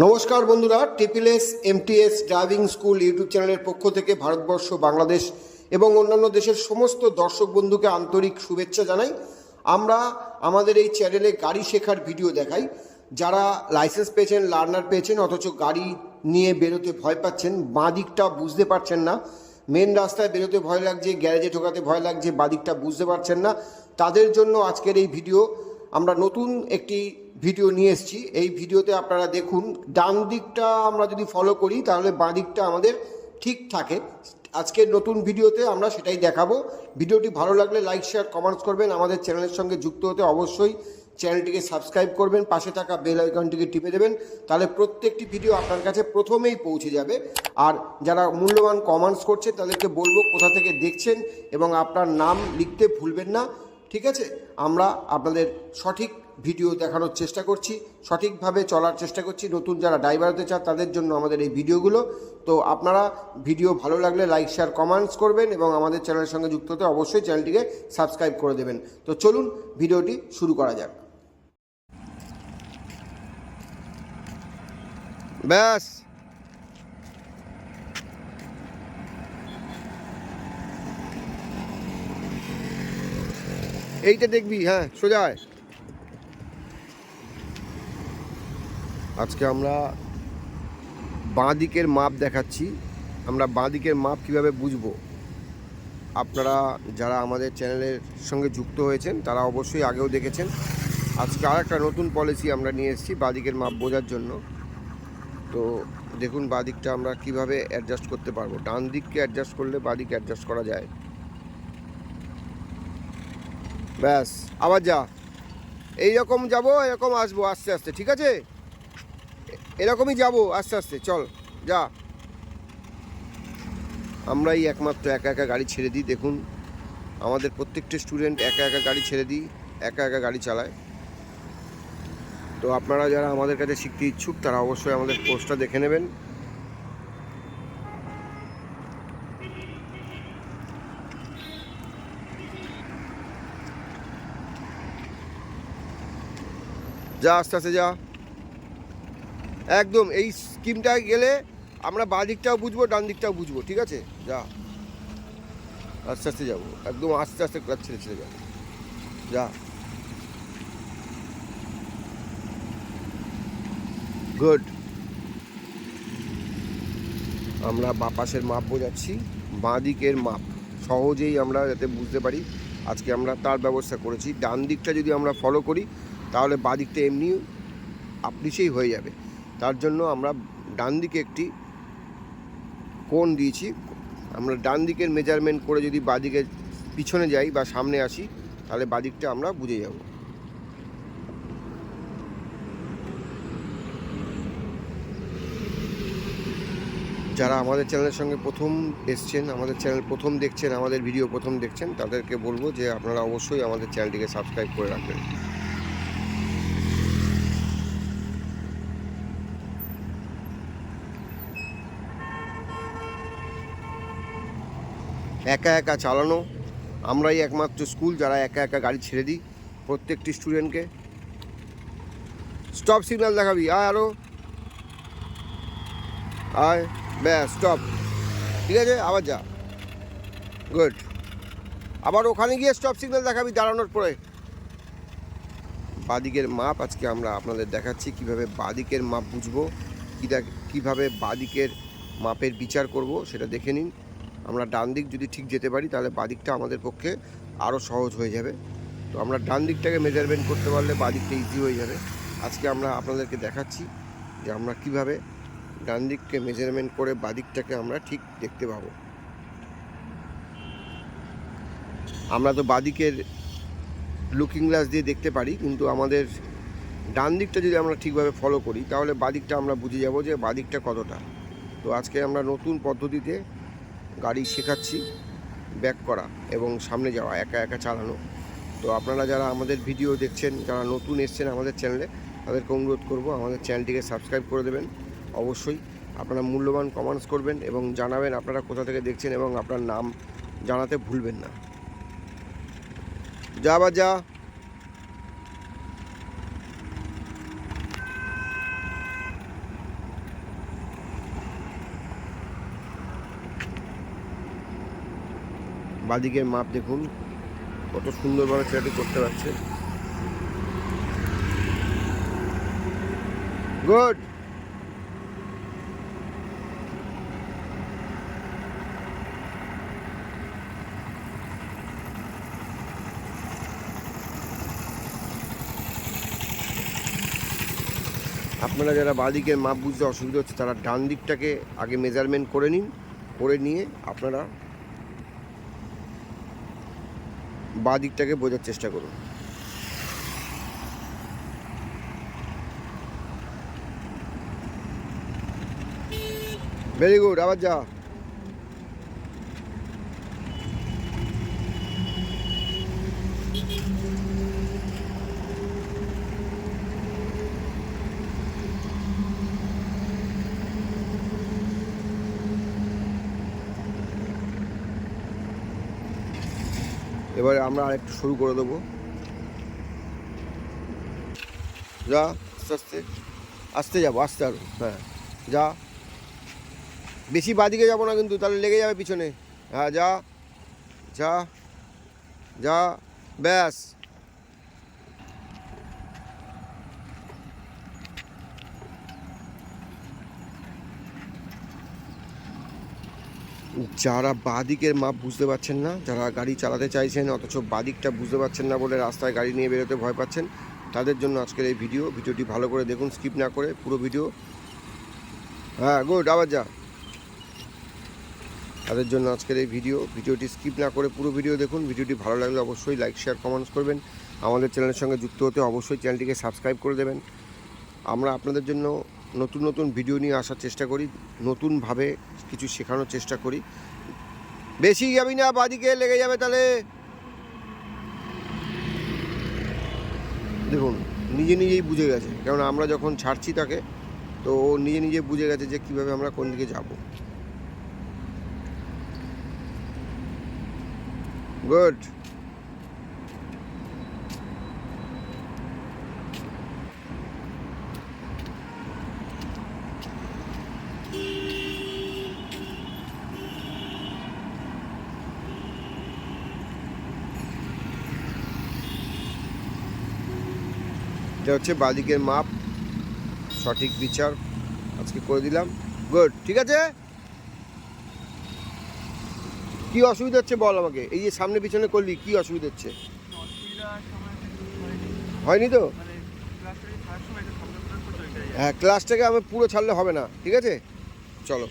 নমস্কার বন্ধুরা, ট্রিপলএস MTS driving school YouTube চ্যানেলের পক্ষ থেকে ভারতবর্ষ, বাংলাদেশ এবং অন্যান্য দেশের সমস্ত দর্শক বন্ধুকে আন্তরিক শুভেচ্ছা জানাই। আমরা আমাদের এই চ্যানেলে গাড়ি শেখার ভিডিও দেখাই। যারা লাইসেন্স পেয়েছেন, লার্নার পেয়েছেন, অথচ গাড়ি নিয়ে বেরোতে ভয় পাচ্ছেন, বাঁ দিকটা বুঝতে পারছেন না, মেন রাস্তায় বেরোতে ভয় লাগছে, গ্যারেজে ঢোকাতে ভয় লাগছে, বাঁ দিকটা বুঝতে পারছেন না, তাদের জন্য আজকের এই ভিডিও। আমরা নতুন একটি ভিডিও নিয়ে এসেছি। এই ভিডিওতে আপনারা দেখুন, ডান দিকটা আমরা যদি ফলো করি তাহলে বাঁ দিকটা আমাদের ঠিক থাকে। আজকের নতুন ভিডিওতে আমরা সেটাই দেখাবো। ভিডিওটি ভালো লাগলে লাইক, শেয়ার, কমেন্টস করবেন। আমাদের চ্যানেলের সঙ্গে যুক্ত হতে অবশ্যই চ্যানেলটিকে সাবস্ক্রাইব করবেন, পাশে থাকা বেল আইকনটিকে টিপে দেবেন, তাহলে প্রত্যেকটি ভিডিও আপনার কাছে প্রথমেই পৌঁছে যাবে। আর যারা মূল্যবান কমেন্টস করছে তাদেরকে বলবো কোথা থেকে দেখছেন এবং আপনার নাম লিখতে ভুলবেন না, ঠিক আছে? আমরা আপনাদের সঠিক ভিডিও দেখানোর চেষ্টা করছি, সঠিকভাবে চলার চেষ্টা করছি। নতুন যারা ড্রাইভার হতে চান তাদের জন্য আমাদের এই ভিডিওগুলো। তো আপনারা ভিডিও ভালো লাগলে লাইক, শেয়ার, কমেন্টস করবেন এবং আমাদের চ্যানেলের সঙ্গে যুক্ত হতে অবশ্যই চ্যানেলটিকে সাবস্ক্রাইব করে দেবেন। তো চলুন ভিডিওটি শুরু করা যাক। ব্যাস, এইটা দেখবি, হ্যাঁ সোজা। আজকে আমরা বাঁ দিকের মাপ দেখাচ্ছি। আমরা বাঁ দিকের মাপ কীভাবে বুঝবো, আপনারা যারা আমাদের চ্যানেলের সঙ্গে যুক্ত হয়েছেন তারা অবশ্যই আগেও দেখেছেন। আজকে আর একটা নতুন পলিসি আমরা নিয়ে এসেছি বাঁ দিকের মাপ বোঝার জন্য। তো দেখুন বাঁ দিকটা আমরা কীভাবে অ্যাডজাস্ট করতে পারবো। ডান দিককে অ্যাডজাস্ট করলে বাঁ দিকে অ্যাডজাস্ট করা যায়। ব্যাস, আবার যা, এইরকম যাবো, এরকম আসবো আস্তে আস্তে, ঠিক আছে? এরকমই যাবো আস্তে আস্তে, চল যা। আমরাই একমাত্র একা একা গাড়ি ছেড়ে দিই। দেখুন আমাদের প্রত্যেকটা স্টুডেন্ট একা একা গাড়ি ছেড়ে দিই, একা একা গাড়ি চালায়। তো আপনারা যারা আমাদের কাছে শিখতে ইচ্ছুক তারা অবশ্যই আমাদের কোর্সটা দেখে নেবেন। যা আস্তে আস্তে যা, একদম এই স্কিমটায় গেলে আমরা বাঁ দিকটাও বুঝবো, ডান দিকটাও বুঝবো, ঠিক আছে? যা আস্তে আস্তে যাবো, একদম আস্তে আস্তে ক্লাচ ছেড়ে ছেড়ে যাবো, যা। গুড। আমরা বাঁ পাশের মাপ বোঝাচ্ছি, বাঁ দিকের মাপ সহজেই আমরা যাতে বুঝতে পারি আজকে আমরা তার ব্যবস্থা করেছি। ডান দিকটা যদি আমরা ফলো করি তাহলে বাঁ দিকটা এমনি আপনিসেই হয়ে যাবে। তার জন্য আমরা ডান দিকে একটি কোণ দিয়েছি। আমরা ডান দিকের মেজারমেন্ট করে যদি বাঁ দিকে পিছনে যাই বা সামনে আসি তাহলে বাঁ দিকটা আমরা বুঝে যাব। যারা আমাদের চ্যানেলের সঙ্গে প্রথম এসছেন, আমাদের চ্যানেল প্রথম দেখছেন, আমাদের ভিডিও প্রথম দেখছেন, তাদেরকে বলবো যে আপনারা অবশ্যই আমাদের চ্যানেলটিকে সাবস্ক্রাইব করে রাখবেন। একা একা চালানো, আমরাই একমাত্র স্কুল যারা একা একা গাড়ি ছেড়ে দিই প্রত্যেকটি স্টুডেন্টকে। স্টপ সিগন্যাল দেখাবি, আয় আরও আয়, ব্যাস স্টপ, ঠিক আছে? আবার যা, গুড। আবার ওখানে গিয়ে স্টপ সিগন্যাল দেখাবি দাঁড়ানোর পরে। বাঁদিকের মাপ আজকে আমরা আপনাদের দেখাচ্ছি কিভাবে বাঁদিকের মাপ বুঝবো, কীভাবে বাঁদিকের মাপের বিচার করব সেটা দেখে নিন। আমরা ডান দিক যদি ঠিক যেতে পারি তাহলে বাঁদিকটা আমাদের পক্ষে আরও সহজ হয়ে যাবে। তো আমরা ডান দিকটাকে মেজারমেন্ট করতে পারলে বাঁদিকটা ইজি হয়ে যাবে। আজকে আমরা আপনাদেরকে দেখাচ্ছি যে আমরা কিভাবে ডান দিককে মেজারমেন্ট করে বাঁদিকটাকে আমরা ঠিক দেখতে পাবো। আমরা তো বাঁদিকের লুকিং গ্লাস দিয়ে দেখতে পারি, কিন্তু আমাদের ডান দিকটা যদি আমরা ঠিকভাবে ফলো করি তাহলে বাঁদিকটা আমরা বুঝে যাব যে বাঁদিকটা কতটা। তো আজকে আমরা নতুন পদ্ধতিতে গাড়ি শেখাচ্ছি, ব্যাক করা এবং সামনে যাওয়া, একা একা চালানো। তো আপনারা যারা আমাদের ভিডিও দেখছেন, যারা নতুন এসছেন আমাদের চ্যানেলে, তাদেরকে অনুরোধ করব আমাদের চ্যানেলটিকে সাবস্ক্রাইব করে দেবেন। অবশ্যই আপনারা মূল্যবান কমেন্টস করবেন এবং জানাবেন আপনারা কোথা থেকে দেখছেন এবং আপনার নাম জানাতে ভুলবেন না। যা বা যা, বাঁদিকের মাপ দেখুন কত সুন্দরভাবে ছেলেটি করতে পারছে। গুড। আপনারা যারা বাঁদিকের মাপ বুঝতে অসুবিধা হচ্ছে তারা ডান দিকটাকে আগে মেজারমেন্ট করে নিন, করে নিয়ে আপনারা বাঁ দিকটাকে বোঝার চেষ্টা করুন। ভেরি গুড, আবার যা। এবারে আমরা আরেকটু শুরু করে দেবো। যা, আস্তে আস্তে আস্তে যাবো, আস্তে আরো, হ্যাঁ যা, বেশি বাঁদিকে যাবো না কিন্তু, তাহলে লেগে যাবে পিছনে। হ্যাঁ যা যা যা, ব্যাস। যারা বাঁদিকের মাপ বুঝতে পারছেন না, যারা গাড়ি চালাতে চাইছেন অথচ বাঁদিকটা বুঝতে পারছেন না বলে রাস্তায় গাড়ি নিয়ে বেরোতে ভয় পাচ্ছেন, তাদের জন্য আজকের এই ভিডিওটি ভালো করে দেখুন, স্কিপ না করে পুরো ভিডিও। হ্যাঁ গুড, আবার যা। তাদের জন্য আজকের এই ভিডিওটি স্কিপ না করে পুরো ভিডিও দেখুন। ভিডিওটি ভালো লাগলে অবশ্যই লাইক শেয়ার কমেন্টস করবেন। আমাদের চ্যানেলের সঙ্গে যুক্ত হতে অবশ্যই চ্যানেলটিকে সাবস্ক্রাইব করে দেবেন। আমরা আপনাদের জন্য নতুন নতুন ভিডিও নিয়ে আসার চেষ্টা করি, নতুনভাবে কিছু শেখানোর চেষ্টা করি। বেশি যাবি না, বাঁদিকে লেগে যাবে তাহলে। দেখুন নিজে নিজেই বুঝে গেছে, কারণ আমরা যখন ছাড়ছি তাকে, তো ও নিজে নিজে বুঝে গেছে যে কীভাবে আমরা কোন দিকে যাব। গুড। এটা হচ্ছে বাঁদিকের মাপ, সঠিক বিচার আজকে করে দিলাম। গুড, ঠিক আছে। কি অসুবিধা হচ্ছে বল আমাকে, এই যে সামনে পিছনে করলি কি অসুবিধা হচ্ছে? হয়নি তো? হ্যাঁ, ক্লাসটাকে আমি পুরো ছাড়লে হবে না, ঠিক আছে, চলো।